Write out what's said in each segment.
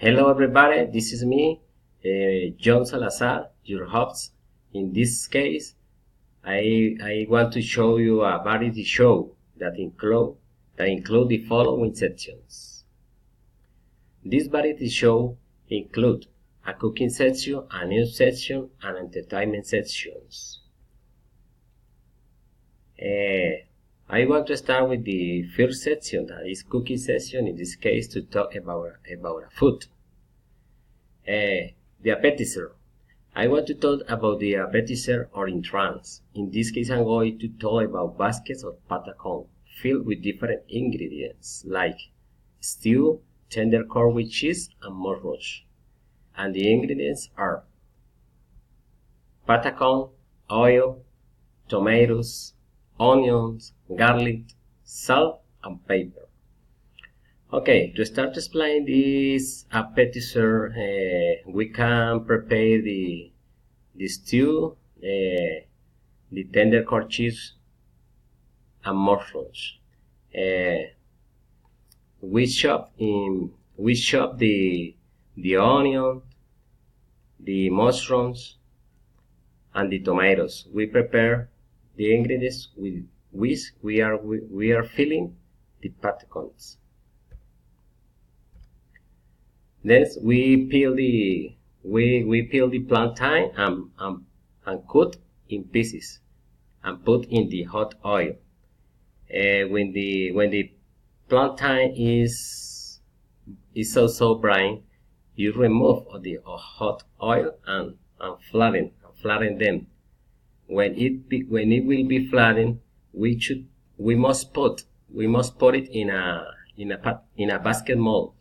Hello everybody, this is me, John Salazar, your host. In this case, I want to show you a variety show that include the following sections. This variety show include a cooking section, a news section, and entertainment sections. I want to start with the first section, that is cooking section, in this case to talk about food. The appetizer. I want to talk about the appetizer or entrance. In this case, I'm going to talk about baskets of patacon filled with different ingredients like stew, tender corn with cheese, and mushrooms. And the ingredients are patacon, oil, tomatoes, onions, garlic, salt, and pepper. Okay, to start explaining this appetizer, we can prepare the stew, the tender corn cheese, and mushrooms. We chop the onion, the mushrooms, and the tomatoes. We prepare the ingredients with which we are filling the patacons. Then we peel the plantain and cut in pieces and put in the hot oil. When the plantain is so brown, you remove the hot oil and flatten them. When it will be flattened, we must put it in a basket mold.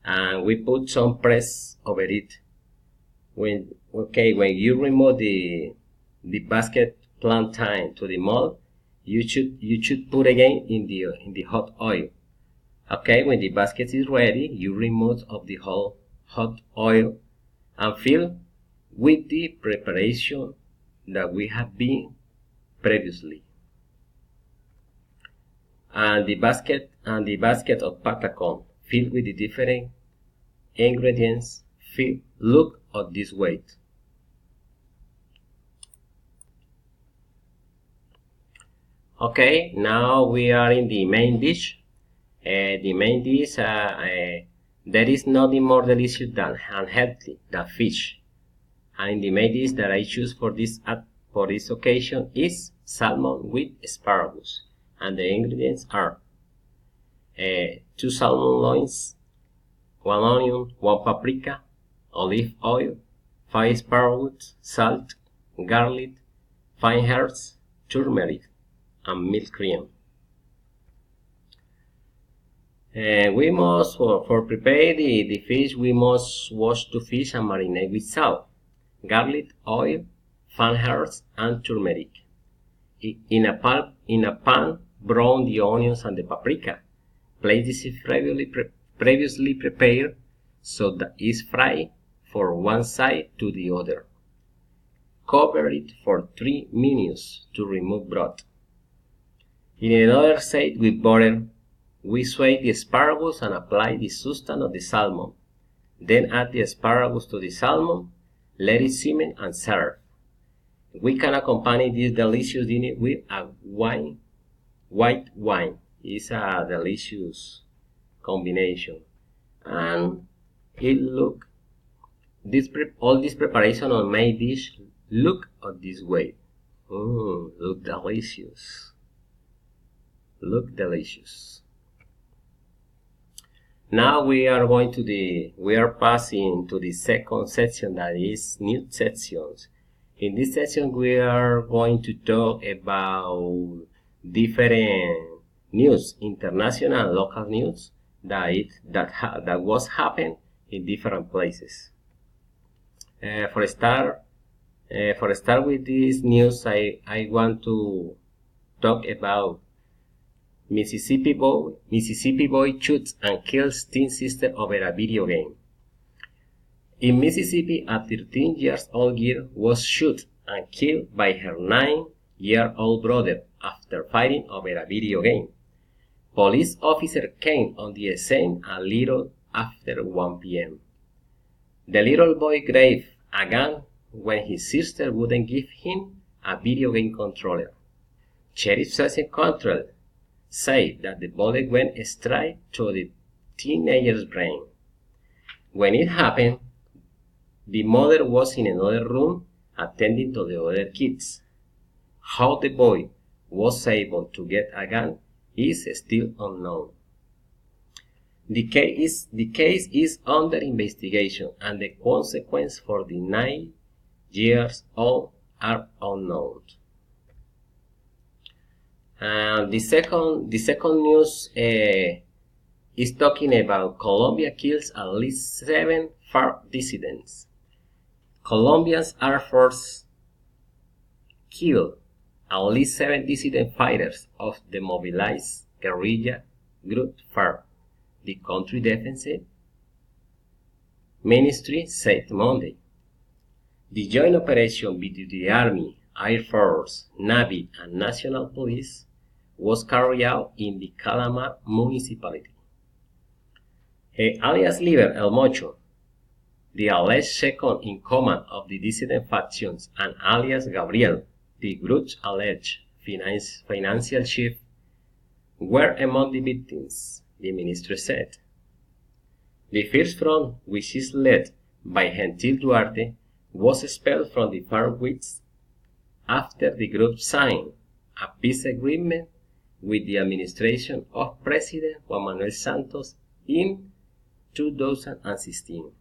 And we put some press over it. When you remove the basket plantain to the mold, you should put again in the hot oil. Okay, when the basket is ready, you remove of the whole hot oil and fill with the preparation that we have been previously. And the basket of patacon filled with the different ingredients look at this way. Okay, now we are in the main dish. The main dish, there is nothing more delicious than and healthy than fish. And the main dish that I choose for this occasion is salmon with asparagus. And the ingredients are 2 salmon loins, 1 onion, 1 paprika, olive oil, 5 asparagus, salt, garlic, fine herbs, turmeric, and milk cream. We must, for prepare the fish, we must wash the fish and marinate with salt, garlic, oil, fine herbs, and turmeric. In a pan, brown the onions and the paprika. Place this previously prepared so that it's fried from one side to the other. Cover it for 3 minutes to remove broth. In another side with butter, we sweat the asparagus and apply the substance of the salmon. Then add the asparagus to the salmon, let it simmer and serve. We can accompany this delicious dinner with a white wine. It's a delicious combination, and all this preparation on my dish look at this way. Look delicious. Now we are passing to the second section, that is news sections. In this section we are going to talk about different news, international and local news that was happened in different places. For start with this news, I want to talk about Mississippi boy shoots and kills teen sister over a video game. In Mississippi, a 13-year-old girl was shot and killed by her 9-year-old brother after fighting over a video game. Police officer came on the scene a little after 1 p.m. The little boy gave a gun when his sister wouldn't give him a video game controller. Sheriff Session Control said that the bullet went straight to the teenager's brain. When it happened, the mother was in another room attending to the other kids. How the boy was able to get a gun is still unknown. The case is under investigation and the consequences for the 9 years old are unknown. The second news is talking about Colombia kills at least 7 FARC dissidents. Colombia's Air Force killed at least 7 dissident fighters of the mobilized guerrilla group FARC, the country defense ministry said Monday. The joint operation between the Army, Air Force, Navy, and National Police was carried out in the Calamar municipality. Alias Liber El Mocho, the alleged second in command of the dissident factions, and alias Gabriel, the group's alleged financial chief, were among the victims, the ministry said. The first front, which is led by Gentil Duarte, was expelled from the FARC weeks after the group signed a peace agreement with the administration of President Juan Manuel Santos in 2016.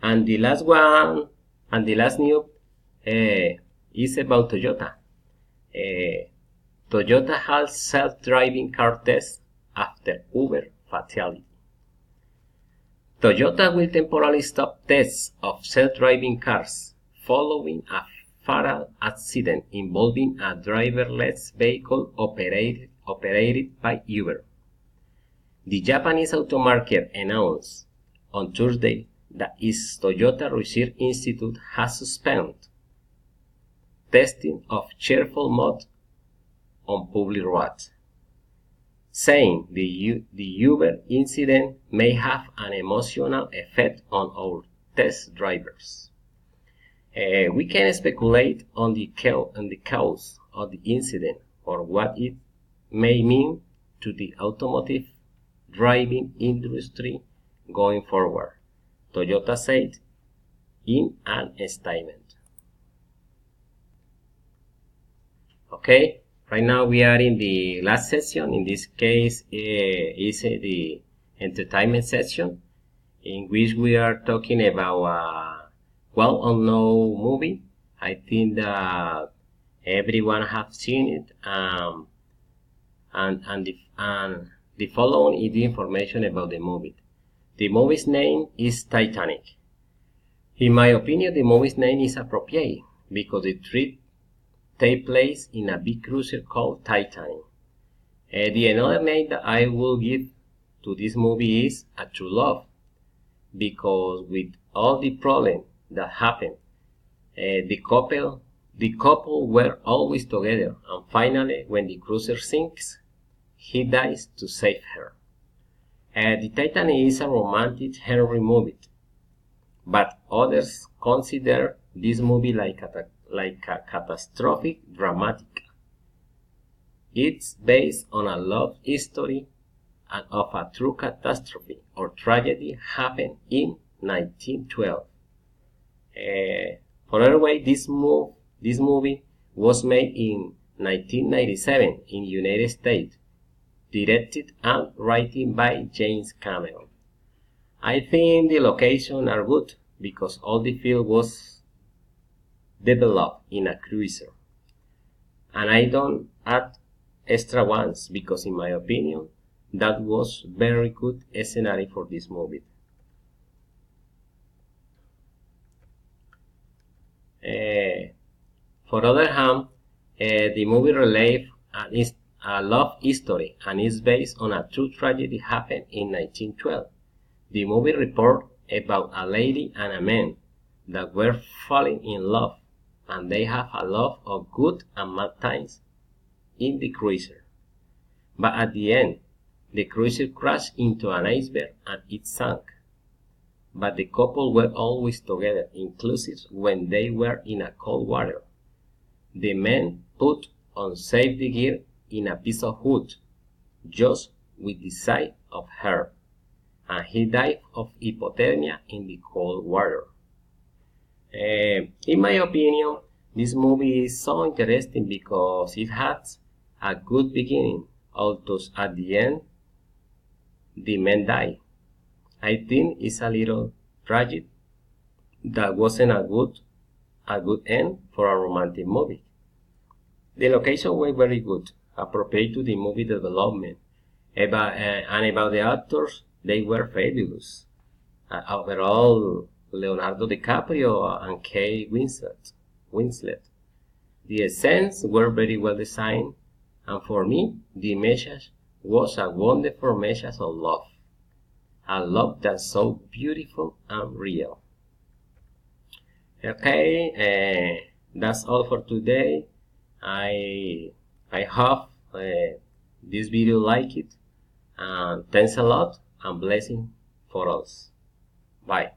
And the last news is about Toyota. Toyota has self-driving car test after Uber fatality. Toyota will temporarily stop tests of self-driving cars following a fatal accident involving a driverless vehicle operated by Uber. The Japanese automaker announced on Thursday that its Toyota Research Institute has suspended testing of cheerful mode on public roads, saying the Uber incident may have an emotional effect on our test drivers. We can speculate on the cause of the incident or what it may mean to the automotive driving industry going forward, Toyota said in an statement. Okay, right now we are in the last session. In this case, is the entertainment section, in which we are talking about a well-known movie. I think that everyone have seen it, and the following is the information about the movie. The movie's name is Titanic. In my opinion, the movie's name is appropriate because the trip takes place in a big cruiser called Titanic. The another name that I will give to this movie is A True Love, because with all the problems that happened, the couple were always together, and finally, when the cruiser sinks, he dies to save her. The Titanic is a romantic Henry movie, but others consider this movie like a catastrophic dramatic. It's based on a love history and of a true catastrophe or tragedy happened in 1912. For other way, this movie was made in 1997 in the United States, directed and written by James Cameron. I think the locations are good because all the film was developed in a cruiser. And I don't add extra ones because in my opinion that was very good scenario for this movie. For other hand, the movie relates a love history and is based on a true tragedy happened in 1912. The movie reports about a lady and a man that were falling in love, and they have a love of good and bad times in the cruiser. But at the end, The cruiser crashed into an iceberg and it sank. But the couple were always together, inclusive when they were in a cold water. The man put on safety gear in a piece of wood, just with the sight of her, and he died of hypothermia in the cold water. In my opinion, this movie is so interesting because it has a good beginning, although at the end, the man died. I think it's a little tragic. That wasn't a good end for a romantic movie. The location were very good, appropriate to the movie development, and about the actors, they were fabulous. Overall, Leonardo DiCaprio and Kate Winslet. The scenes were very well designed, and for me, the message was a wonderful message of love. A love that's so beautiful and real. Okay, that's all for today. I hope this video like it. And thanks a lot and blessing for us. Bye.